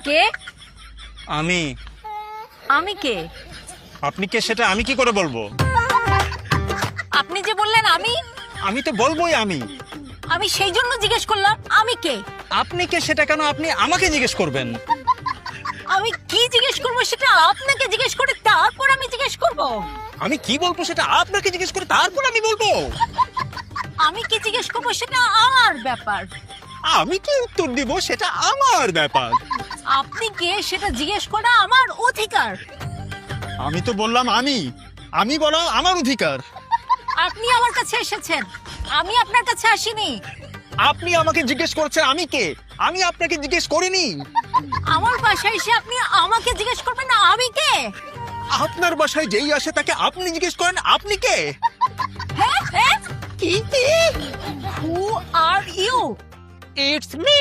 কে? আমি। আমি কে? আপনি কে সেটা আমি কি করে বলবো? আপনি যে বললেন আমি, আমি তো বলবোই আমি। আমি সেই জন্য জিজ্ঞেস করলাম আমি কে। আপনি কে সেটা কেন আপনি আমাকে জিজ্ঞেস করবেন? আমি কি জিজ্ঞেস করবো সেটা আপনাকে জিজ্ঞেস করে তারপর আমি জিজ্ঞেস করব। আমি কি বলবো সেটা আপনাকে জিজ্ঞেস করে তারপর আমি বলবো। আমি কি জিজ্ঞেস করবো সেটা আমার ব্যাপার। আমি কি উত্তর দিব সেটা আমার ব্যাপার। আপনি কে সেটা জিজ্ঞেস করা আমার অধিকার। আমি তো বললাম আমি বলা আমার অধিকার। আপনি আমার কাছে এসেছেন, আমি আপনার কাছে আসিনি। আপনি আমাকে জিজ্ঞেস করছেন আমি কে, আমি আপনাকে জিজ্ঞেস করিনি। আমার বাসায় এসে আপনি আমাকে জিজ্ঞেস করবেন না আমি কে। আপনার বাসায় যেই আসে তাকে আপনি জিজ্ঞেস করেন আপনি কে। হ্যাঁ হ্যাঁ, কি? হু আর ইউ? It's me.